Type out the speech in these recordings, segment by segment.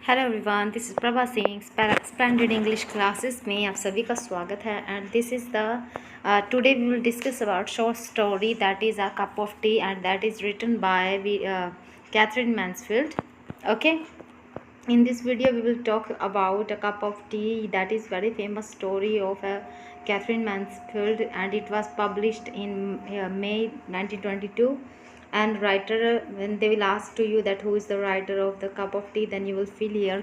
Hello everyone, this is Prabha Singh splendid English classes में आप सभी का स्वागत है। And this is the today we will discuss about short story that is a cup of tea and that is written by Katherine Mansfield. Okay, in this video we will talk about a cup of tea, that is very famous story of Catherine Mansfield, and it was published in May 1922. And writer, when they will ask to you that who is the writer of the cup of tea, then you will feel here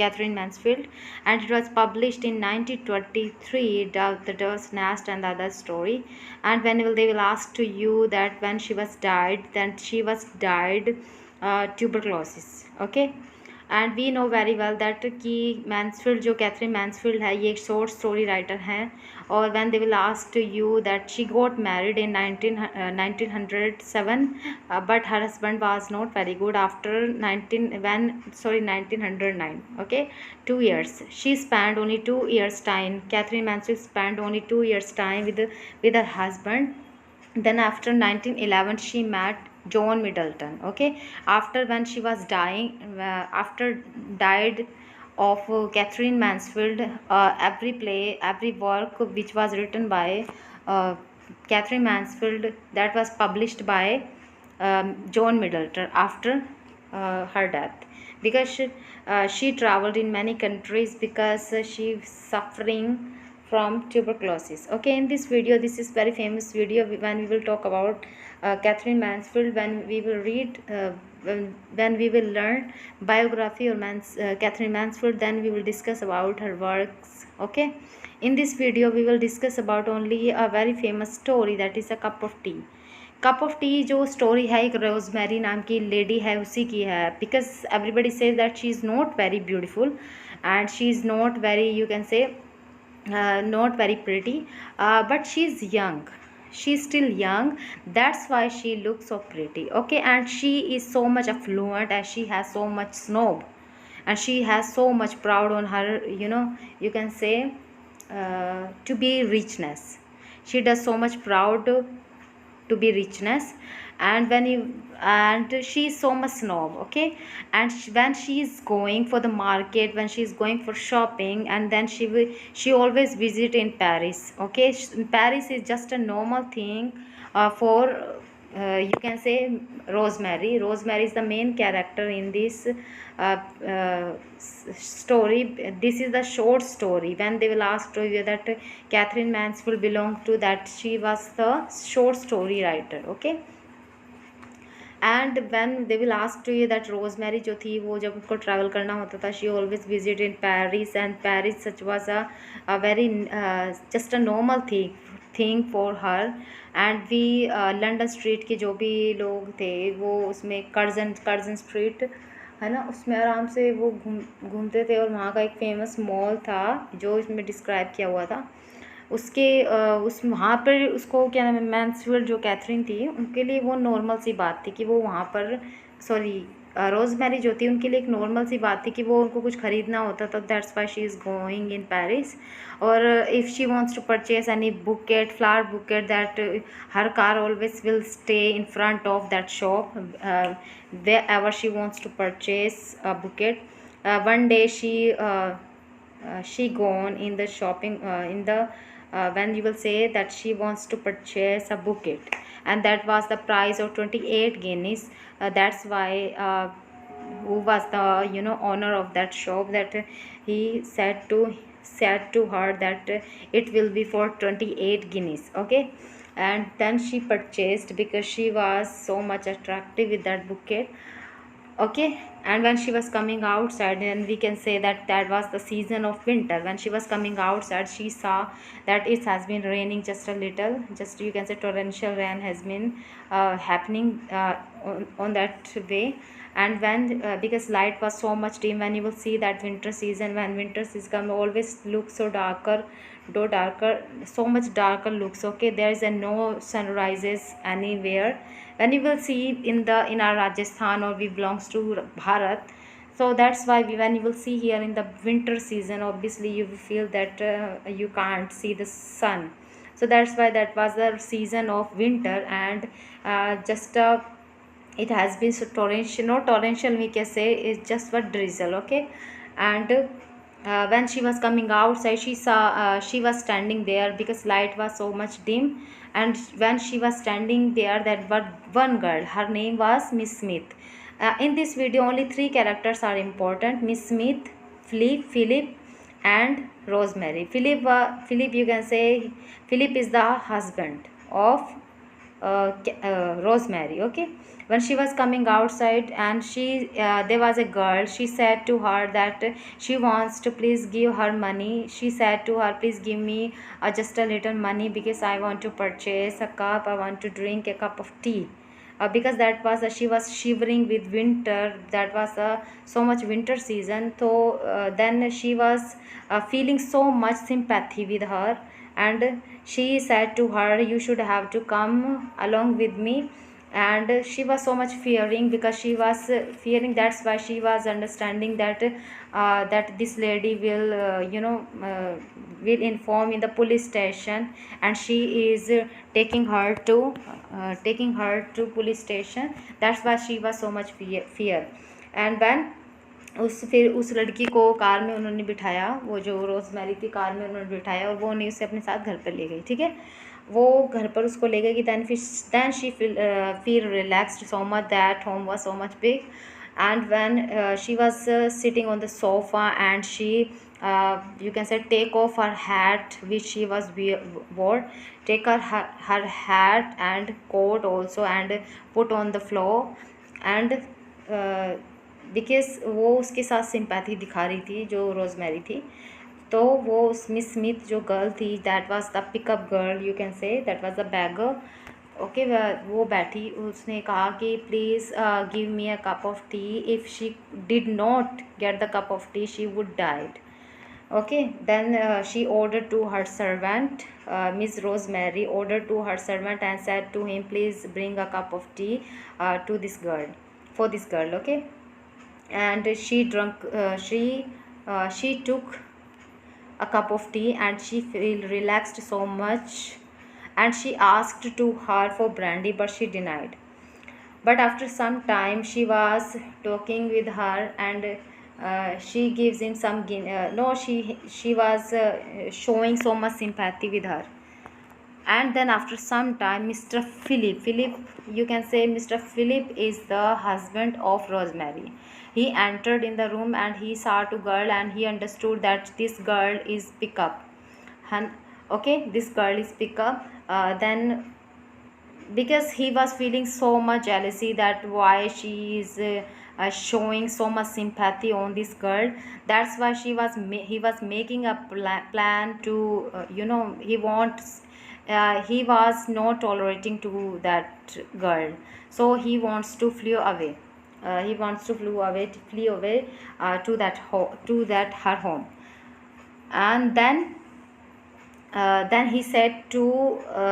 Catherine Mansfield, and it was published in 1923, the Dove's Nest and the other story. And when they will ask to you that when she was died, then she was died tuberculosis. Okay, and we know very well that कि Mansfield, जो Katherine Mansfield है, ये एक short story writer हैं. और when they will ask to you that she got married in 1907, but her husband was not very good after 1909. Okay, 2 years she spent only 2 years time. Catherine Mansfield spent only 2 years time with her husband. Then after 1911 she met John Middleton. Okay, after when she was dying, after died of Catherine Mansfield, every work which was written by Catherine Mansfield, that was published by John Middleton after her death, because she traveled in many countries because she suffering from tuberculosis. Okay, in this video, this is very famous video when we will talk about Catherine Mansfield. When we will read when we will learn biography of Catherine Mansfield, then we will discuss about her works. Okay, in this video we will discuss about only a very famous story, that is a cup of tea. Cup of T जो story है, एक rosemary नाम की lady है, उसी की है. Because everybody says that she is not very beautiful and she is not very, you can say, not very pretty, but she's young, she's still young, that's why she looks so pretty. Okay, and she is so much affluent and she has so much snob and she has so much proud on her, you can say, to be richness. She does so much proud to be richness. And when you, and she is so much snob. Okay, and when she is going for the market, when she is going for shopping, and then she always visit in Paris. Okay, Paris is just a normal thing for you can say Rosemary is the main character in this story. This is the short story. When they will ask to you that Catherine Mansfield belonged to that, she was the short story writer. Okay, and when they will ask to you that Rosemary जो थी, वो जब उनको travel करना होता था, she always visit in Paris, and Paris such was a very just a normal thing for her. And we London street के जो भी लोग थे, वो उसमें कर्जन स्ट्रीट है ना, उसमें आराम से वो घूमते थे. और वहाँ का एक फेमस मॉल था जो इसमें डिस्क्राइब किया हुआ था. उसके उस वहाँ पर उसको क्या नाम है, मैंसफील्ड जो कैथरीन थी, उनके लिए वो नॉर्मल सी बात थी कि वो वहाँ पर, सॉरी, रोजमेरी जो थी, उनके लिए एक नॉर्मल सी बात थी कि वो उनको कुछ ख़रीदना होता था. That's why she is going in Paris. और if she wants to purchase any bouquet, flower bouquet, that her car always will stay in front of that shop wherever she wants to purchase a bouquet. One day she gone in the shopping in the when you will say that she wants to purchase a bouquet, and that was the price of 28 guineas. That's why who was the owner of that shop, that he said to her that it will be for 28 guineas. Okay, and then she purchased because she was so much attractive with that bouquet. Okay, and when she was coming outside, and we can say that that was the season of winter. When she was coming outside, she saw that it has been raining just a little, just you can say torrential rain has been happening on that way. And when because light was so much dim, when you will see that winter season, when winter season come, always looks so darker, so much darker looks. Okay, there is a no sunrises anywhere. When you will see in our Rajasthan, or we belongs to Bharat, so that's why when you will see here in the winter season, obviously you will feel that you can't see the sun. So that's why that was the season of winter. And just it has been so torrential, no torrential we can say, it's just but drizzle, okay. And when she was coming outside, she saw, she was standing there because light was so much dim. And when she was standing there, that one girl, her name was Miss Smith. In this video only three characters are important: Miss Smith, Philip and Rosemary. Philip, you can say Philip is the husband of Rosemary, okay. When she was coming outside, and there was a girl, she said to her that she wants to please give her money. She said to her, please give me just a little money, because I want to purchase a cup, I want to drink a cup of tea. Because that was she was shivering with winter, that was so much winter season. So then she was feeling so much sympathy with her, and she said to her, you should have to come along with me. And she was so much fearing, because she was fearing, that's why she was understanding that that this lady will will inform in the police station, and she is taking her to police station. That's why she was so much fear. And when फिर उस लड़की को car में उन्होंने बिठाया, वो जो rosemary थी, कार में उन्होंने बिठाया, और वो उन्हें उसे अपने साथ घर पर ले गई, ठीक है। वो घर पर उसको ले गई, then she feel relaxed so much, that home was so much big. And when she was sitting on the sofa, and she you can say take off her hat which she was wore, take her hat and coat also, and put on the floor. And because वो उसके साथ sympathy दिखा रही थी, जो rosemary थी। तो वो मिस स्मिथ जो गर्ल थी, that was the pickup girl, you can say that was the bagger, okay. वो बैठी, उसने कहा कि please give me a cup of T, if she did not get the cup of T C would died, okay. Then she ordered to her servant, Miss Rosemary ordered to her servant and said to him, please bring a cup of tea to this girl, for this girl, okay. And she took a cup of tea, and she felt relaxed so much, and she asked to her for brandy, but she denied. But after some time, she was talking with her, and she gives him some no, she was showing so much sympathy with her. And then after some time, Mr. Philip, you can say Mr. Philip is the husband of Rosemary. He entered in the room, and he saw two girl, and he understood that this girl is pickup. Okay, this girl is pickup. Then because he was feeling so much jealousy, that why she is showing so much sympathy on this girl, that's why he was making a plan to he was not tolerating to that girl, so he wants to flee away. Flee away to that her home. And then he said to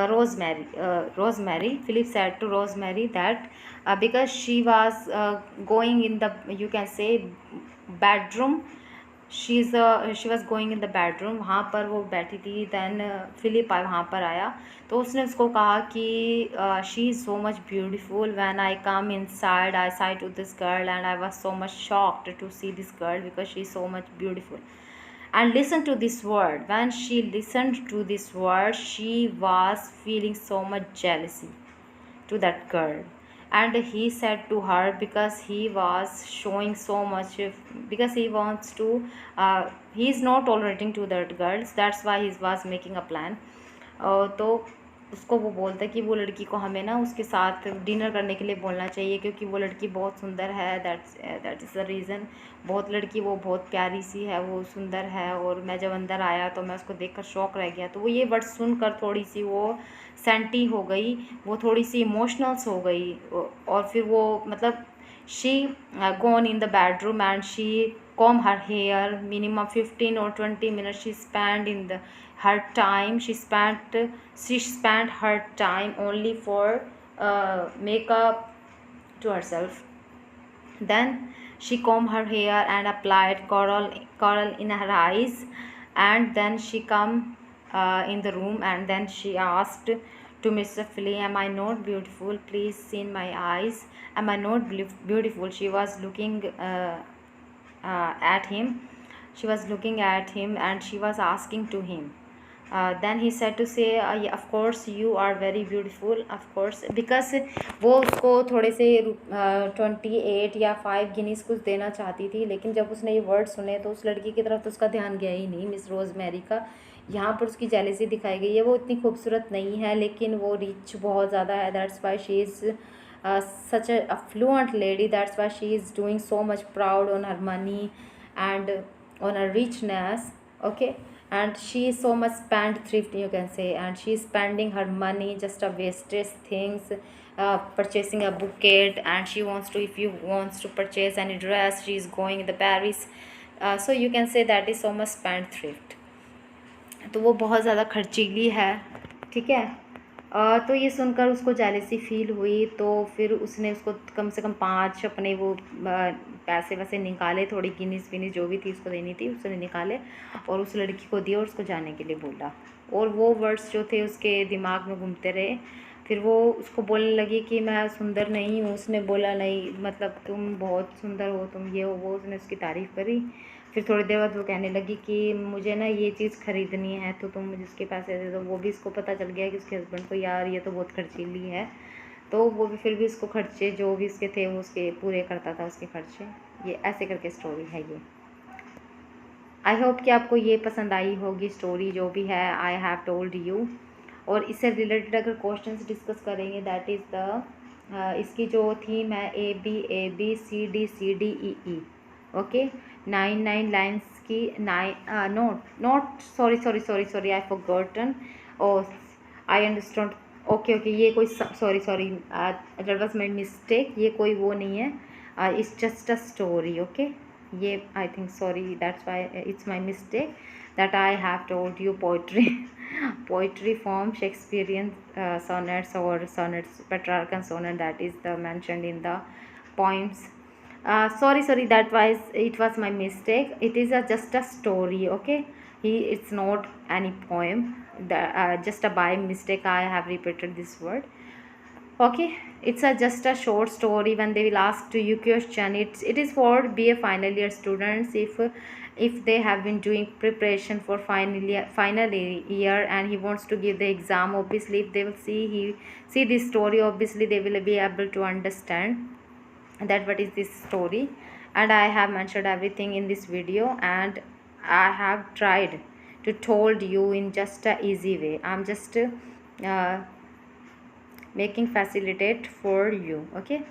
Rosemary, Philip said to Rosemary that because she was going in the, you can say, bedroom, she was going in the bedroom, वहाँ पर वो बैठी थी। then Philip वहाँ पर आया, तो उसने उसको कहा कि she is so much beautiful, when I come inside I saw to this girl, and I was so much shocked to see this girl because she is so much beautiful. And listen to this word, when she listened to this word, she was feeling so much jealousy to that girl. And he said to her, because he was showing so much, because he wants to he is not tolerating to that girls, that's why he was making a plan. तो उसको वो बोलता है कि वो लड़की को हमें ना उसके साथ डिनर करने के लिए बोलना चाहिए, क्योंकि वो लड़की बहुत सुंदर है, दैट इज़ द रीज़न। बहुत लड़की वो बहुत प्यारी सी है, वो सुंदर है, और मैं जब अंदर आया तो मैं उसको देखकर शौक रह गया। तो वो ये वर्ड सुनकर थोड़ी सी वो सेंटी हो गई, वो थोड़ी सी इमोशनल्स हो गई, और फिर वो मतलब she gone in the bedroom, and she comb her hair, minimum 15 or 20 minutes she spent in her time. She spent her time only for makeup to herself. Then she combed her hair and applied coral in her eyes, and then she come in the room, and then she asked to Mr. Philly, am I not beautiful? Please see in my eyes. Am I not beautiful? She was looking at him. She was looking at him and she was asking to him. Then he said to say, yeah, of course you are very beautiful, of course, because वो उसको थोड़े से 28 या 5 Guinness कुछ देना चाहती थी, लेकिन जब उसने ये वर्ड सुने तो उस लड़की की तरफ तो उसका ध्यान गया ही नहीं, मिस रोज़मेरी का। यहाँ पर उसकी जेलेसी दिखाई गई है। वो इतनी खूबसूरत नहीं है लेकिन वो रिच बहुत ज़्यादा है, that's why she is such a affluent lady, that's why she is doing so much proud on her money and on her richness, okay, and she is so much spendthrift, you can say, and she is spending her money just a wastage things, purchasing a bouquet, and she wants to, if you wants to purchase any dress, she is going in the Paris, so you can say that is so much spendthrift। तो वो बहुत ज़्यादा खर्चीली है, ठीक है। तो ये सुनकर उसको जेलेसी फील हुई, तो फिर उसने उसको कम से कम 5 अपने वो पैसे वैसे निकाले, थोड़ी गिनीज विनीज जो भी थी उसको देनी थी उसने निकाले और उस लड़की को दिया और उसको जाने के लिए बोला। और वो वर्ड्स जो थे उसके दिमाग में घूमते रहे। फिर वो उसको बोलने लगी कि मैं सुंदर नहीं हूँ। उसने बोला नहीं, मतलब तुम बहुत सुंदर हो, तुम ये हो वो। उसने उसकी तारीफ़ करी। फिर थोड़ी देर बाद वो कहने लगी कि मुझे ना ये चीज़ ख़रीदनी है तो तुम मुझे इसके पैसे दे दो। वो भी इसको पता चल गया कि उसके हस्बैंड को, यार ये तो बहुत खर्चीली है, तो वो भी फिर भी उसको खर्चे जो भी उसके थे वो उसके पूरे करता था, उसके खर्चे। ये ऐसे करके स्टोरी है ये। आई होप कि आपको ये पसंद आई होगी स्टोरी जो भी है, आई हैव टोल्ड यू। और इससे रिलेटेड अगर क्वेश्चंस डिस्कस करेंगे, दैट इज़ द इसकी जो थीम है A B C D E E, okay. 9 lines की, 9 not sorry I forgotten, oh I understand, okay, ये कोई sorry that was my mistake, ये कोई वो नहीं है, it's just a story, okay. ये I think sorry, that's why it's my mistake that I have told you poetry form Shakespearean sonnets or sonnets, Petrarchan sonnet, that is the mentioned in the poems. Sorry, that was, it was my mistake. It is just a story, okay. It's not any poem, just a by mistake I have repeated this word, okay. It's just a short story. When they will ask to you question, it is for BA final year students. If they have been doing preparation for final year and he wants to give the exam, obviously if they will see this story, obviously they will be able to understand that what is this story. And I have mentioned everything in this video, and I have tried to told you in just a easy way. I'm just making facilitate for you, okay,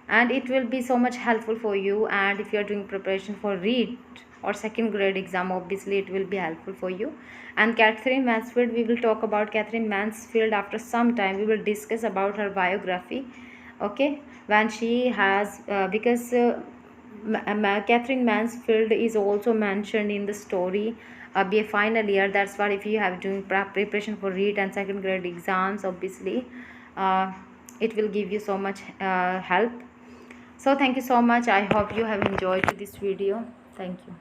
and it will be so much helpful for you. And if you are doing preparation for read or second grade exam, obviously it will be helpful for you. And Catherine Mansfield, we will talk about Catherine Mansfield after some time. We will discuss about her biography, okay, when she has because Catherine Mansfield is also mentioned in the story be a final year. That's why if you have doing preparation for read and second grade exams, obviously it will give you so much help. So thank you so much. I hope you have enjoyed this video. Thank you.